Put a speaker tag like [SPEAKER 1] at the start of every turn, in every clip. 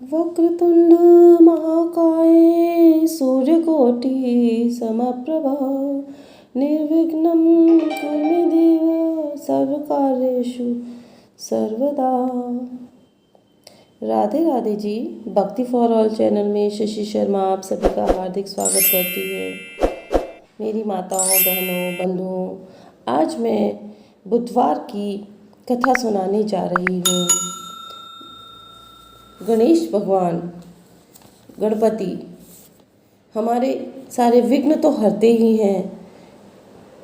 [SPEAKER 1] वक्रतुंड महाकाय सूर्यकोटि समप्रभा निर्विघ्नं कुरु मे देव सर्वकार्येषु सर्वदा। राधे राधे जी। भक्ति फॉर ऑल चैनल में शशि शर्मा आप सभी का हार्दिक स्वागत करती है। मेरी माताओं, बहनों, बंधुओं, आज मैं बुधवार की कथा सुनाने जा रही हूँ। गणेश भगवान, गणपति हमारे सारे विघ्न तो हरते ही हैं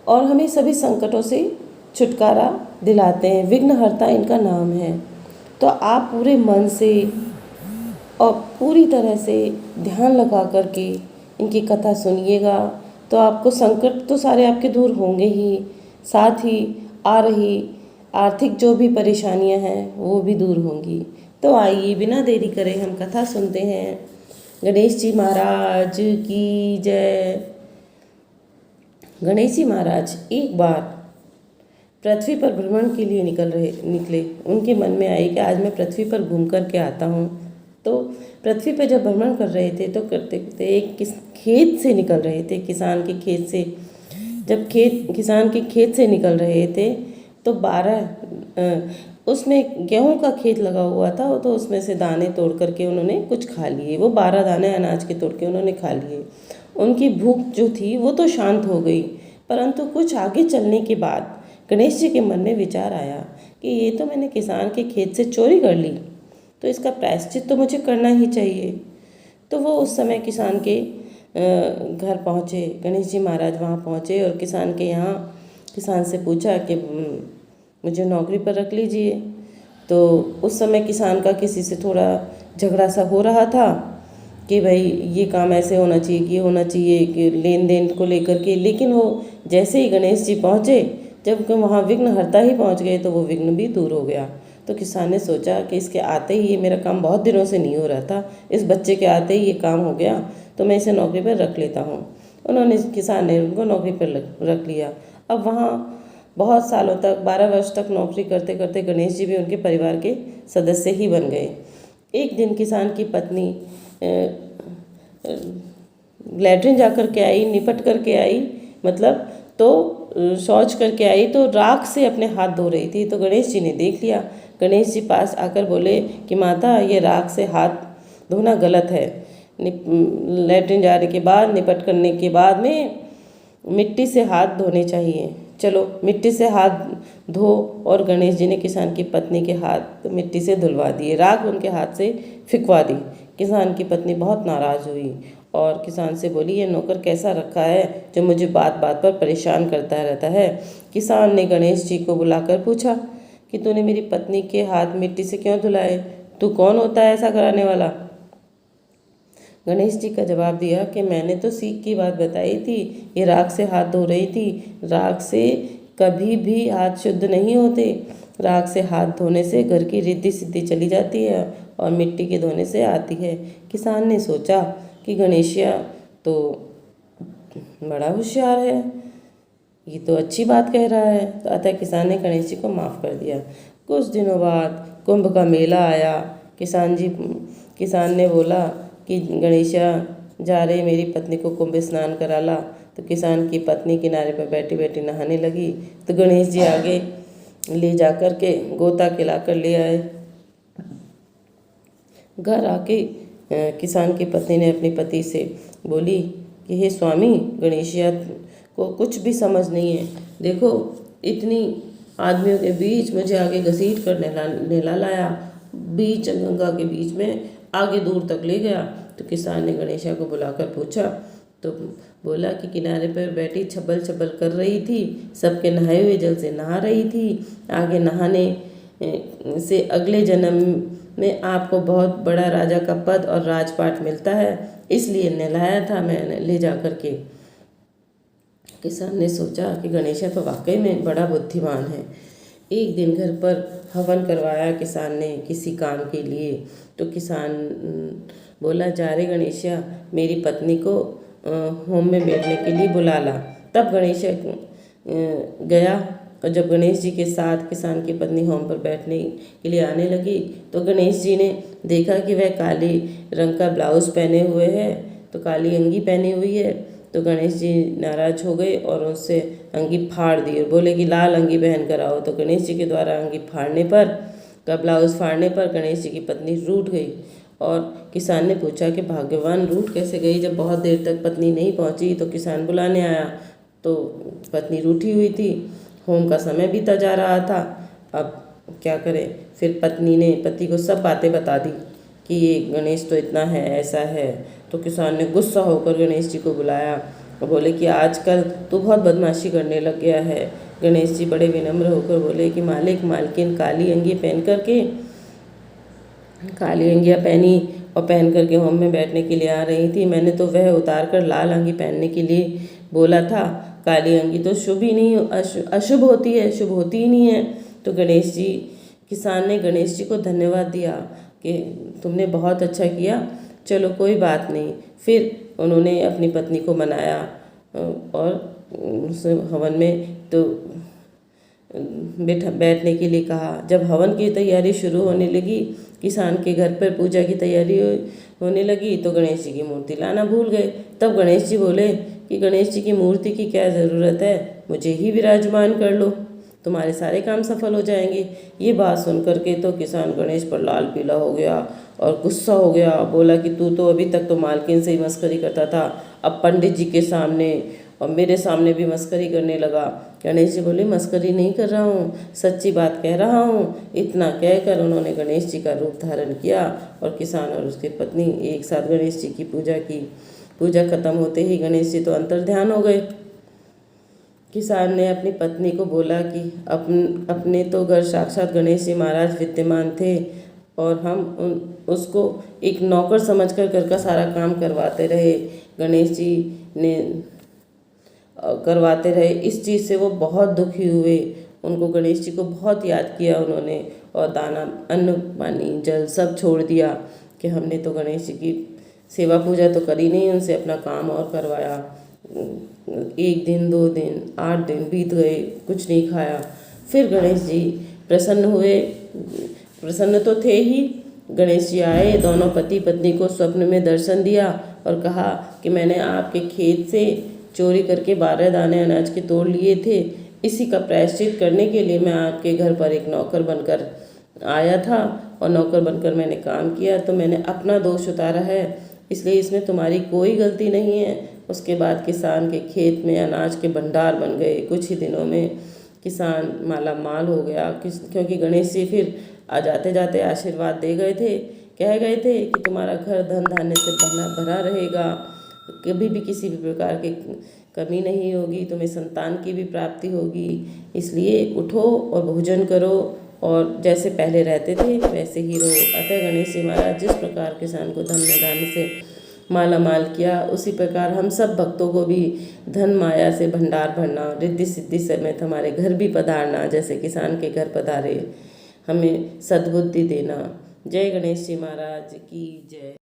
[SPEAKER 1] और हमें सभी संकटों से छुटकारा दिलाते हैं। विघ्नहर्ता इनका नाम है। तो आप पूरे मन से और पूरी तरह से ध्यान लगा करके इनकी कथा सुनिएगा तो आपको संकट तो सारे आपके दूर होंगे ही, साथ ही आ रही आर्थिक जो भी परेशानियां हैं वो भी दूर होंगी। तो आइए बिना देरी करे हम कथा सुनते हैं। गणेश जी महाराज की जय। गणेश जी महाराज एक बार पृथ्वी पर भ्रमण के लिए निकले। उनके मन में आई कि आज मैं पृथ्वी पर घूम कर के आता हूँ। तो पृथ्वी पर जब भ्रमण कर रहे थे तो करते करते एक खेत से निकल रहे थे, किसान के खेत से। जब किसान के खेत से निकल रहे थे तो 12 उसमें गेहूं का खेत लगा हुआ था, तो उसमें से दाने तोड़ करके उन्होंने कुछ खा लिए। वो 12 दाने अनाज के तोड़ के उन्होंने खा लिए। उनकी भूख जो थी वो तो शांत हो गई, परंतु कुछ आगे चलने के बाद गणेश जी के मन में विचार आया कि ये तो मैंने किसान के खेत से चोरी कर ली, तो इसका प्रायश्चित तो मुझे करना ही चाहिए। तो वो उस समय किसान के घर पहुँचे। गणेश जी महाराज वहाँ पहुँचे और किसान के यहाँ किसान से पूछा कि मुझे नौकरी पर रख लीजिए। तो उस समय किसान का किसी से थोड़ा झगड़ा सा हो रहा था कि भाई ये काम ऐसे होना चाहिए कि होना चाहिए, कि लेन देन को लेकर के। लेकिन वो जैसे ही गणेश जी पहुँचे, जब वहाँ विघ्नहर्ता ही पहुँच गए तो वो विघ्न भी दूर हो गया। तो किसान ने सोचा कि इसके आते ही ये मेरा काम बहुत दिनों से नहीं हो रहा था, इस बच्चे के आते ही ये काम हो गया, तो मैं इसे नौकरी पर रख लेता हूँ। किसान ने उनको नौकरी पर रख लिया। अब वहाँ बहुत सालों तक 12 वर्ष तक नौकरी करते करते गणेश जी भी उनके परिवार के सदस्य ही बन गए। एक दिन किसान की पत्नी लैट्रिन जा कर के आई, निपट कर के आई, मतलब तो शौच करके आई, तो राख से अपने हाथ धो रही थी। तो गणेश जी ने देख लिया। गणेश जी पास आकर बोले कि माता, ये राख से हाथ धोना गलत है। लैट्रिन जाने के बाद, निपट करने के बाद में मिट्टी से हाथ धोने चाहिए। चलो मिट्टी से हाथ धो। और गणेश जी ने किसान की पत्नी के हाथ मिट्टी से धुलवा दिए, राख उनके हाथ से फिकवा दी। किसान की पत्नी बहुत नाराज़ हुई और किसान से बोली, ये नौकर कैसा रखा है जो मुझे बात बात पर परेशान करता रहता है। किसान ने गणेश जी को बुलाकर पूछा कि तूने मेरी पत्नी के हाथ मिट्टी से क्यों धुलाए? तू कौन होता है ऐसा कराने वाला? गणेश जी का जवाब दिया कि मैंने तो सीख की बात बताई थी, ये राख से हाथ धो रही थी। राख से कभी भी हाथ शुद्ध नहीं होते। राख से हाथ धोने से घर की रिद्धि सिद्धि चली जाती है और मिट्टी के धोने से आती है। किसान ने सोचा कि गणेशिया तो बड़ा होशियार है, ये तो अच्छी बात कह रहा है। तो अतः किसान ने गणेश जी को माफ़ कर दिया। कुछ दिनों बाद कुंभ का मेला आया। किसान ने बोला कि गणेशा जा रही मेरी पत्नी को कुंभ स्नान करा ला। तो किसान की पत्नी किनारे पर बैठी बैठी नहाने लगी। तो गणेश जी आगे ले जा कर के गोता खिला कर ले आए। घर आके किसान की पत्नी ने अपने पति से बोली कि हे स्वामी, गणेशिया को कुछ भी समझ नहीं है। देखो इतनी आदमियों के बीच मुझे आगे घसीट कर नहला लाया, बीच गंगा के बीच में आगे दूर तक ले गया। तो किसान ने गणेशा को बुलाकर पूछा तो बोला कि किनारे पर बैठी छबल छबल कर रही थी, सबके नहाए हुए जल से नहा रही थी। आगे नहाने से अगले जन्म में आपको बहुत बड़ा राजा का पद और राजपाट मिलता है, इसलिए नहलाया था मैंने ले जा कर के। किसान ने सोचा कि गणेशा तो वाकई में बड़ा बुद्धिमान है। एक दिन घर पर हवन करवाया किसान ने किसी काम के लिए। तो किसान बोला, जा रे गणेशा, मेरी पत्नी को होम में बैठने के लिए बुला ला। तब गणेशा गया और जब गणेश जी के साथ किसान की पत्नी होम पर बैठने के लिए आने लगी तो गणेश जी ने देखा कि वह काली रंग का ब्लाउज़ पहने हुए है, तो काली अंगी पहनी हुई है। तो गणेश जी नाराज हो गए और उससे अंगी फाड़ दी और बोले कि लाल अंगी पहन कर आओ। तो गणेश जी के द्वारा अंगी फाड़ने पर का ब्लाउज़ फाड़ने पर गणेश जी की पत्नी रूठ गई और किसान ने पूछा कि भाग्यवान रूठ कैसे गई, जब बहुत देर तक पत्नी नहीं पहुंची। तो किसान बुलाने आया तो पत्नी रूठी हुई थी, होम का समय बीता जा रहा था। अब क्या करे, फिर पत्नी ने पति को सब बातें बता दी कि ये गणेश तो इतना है, ऐसा है। तो किसान ने गुस्सा होकर गणेश जी को बुलाया और बोले कि आजकल तू बहुत बदमाशी करने लग गया है। गणेश जी बड़े विनम्र होकर बोले कि मालिक मालकिन काली अंगी पहन करके काली अंगियाँ पहनी और पहन करके होम में बैठने के लिए आ रही थी। मैंने तो वह उतार कर लाल अंगी पहनने के लिए बोला था। काली अंगी तो शुभ ही नहीं, अशुभ होती है, शुभ होती ही नहीं है। तो किसान ने गणेश जी को धन्यवाद दिया कि तुमने बहुत अच्छा किया, चलो कोई बात नहीं। फिर उन्होंने अपनी पत्नी को मनाया और उस हवन में तो बैठने के लिए कहा। जब हवन की तैयारी शुरू होने लगी, किसान के घर पर पूजा की तैयारी होने लगी, तो गणेश जी की मूर्ति लाना भूल गए। तब गणेश जी बोले कि गणेश जी की मूर्ति की क्या ज़रूरत है, मुझे ही विराजमान कर लो, तुम्हारे सारे काम सफल हो जाएंगे। ये बात सुन करके तो किसान गणेश पर लाल पीला हो गया और गुस्सा हो गया। बोला कि तू तो अभी तक तो मालकिन से ही मस्करी करता था, अब पंडित जी के सामने और मेरे सामने भी मस्करी करने लगा। गणेश जी बोले मस्करी नहीं कर रहा हूँ, सच्ची बात कह रहा हूँ। इतना कहकर उन्होंने गणेश जी का रूप धारण किया और किसान और उसकी पत्नी एक साथ गणेश जी की पूजा की। पूजा खत्म होते ही गणेश जी तो अंतर्ध्यान हो गए। किसान ने अपनी पत्नी को बोला कि अपने तो घर साक्षात गणेश जी महाराज विद्यमान थे और हम उसको एक नौकर समझकर घर का सारा काम करवाते रहे। गणेश जी ने करवाते रहे, इस चीज़ से वो बहुत दुखी हुए। उनको गणेश जी को बहुत याद किया उन्होंने और दाना अन्न पानी जल सब छोड़ दिया कि हमने तो गणेश जी की सेवा पूजा तो करी नहीं, उनसे अपना काम और करवाया। 1 दिन 2 दिन 8 दिन बीत गए, कुछ नहीं खाया। फिर गणेश जी प्रसन्न हुए, प्रसन्न तो थे ही। गणेश जी आए, दोनों पति पत्नी को स्वप्न में दर्शन दिया और कहा कि मैंने आपके खेत से चोरी करके 12 दाने अनाज के तोड़ लिए थे, इसी का प्रायश्चित करने के लिए मैं आपके घर पर एक नौकर बनकर आया था और नौकर बनकर मैंने काम किया, तो मैंने अपना दोष उतारा है, इसलिए इसमें तुम्हारी कोई गलती नहीं है। उसके बाद किसान के खेत में अनाज के भंडार बन गए। कुछ ही दिनों में किसान माला माल हो गया, क्योंकि गणेश जी फिर जाते जाते आशीर्वाद दे गए थे, कह गए थे कि तुम्हारा घर धन धान्य से भरा रहेगा, कभी भी किसी भी प्रकार की कमी नहीं होगी, तुम्हें संतान की भी प्राप्ति होगी, इसलिए उठो और भोजन करो और जैसे पहले रहते थे वैसे ही रहो। अतः गणेश जी महाराज जिस प्रकार किसान को धन्य धान्य से माला माल किया, उसी प्रकार हम सब भक्तों को भी धन माया से भंडार भरना, रिद्धि सिद्धि समेत हमारे घर भी पधारना, जैसे किसान के घर पधारे, हमें सद्बुद्धि देना। जय गणेश जी महाराज की जय।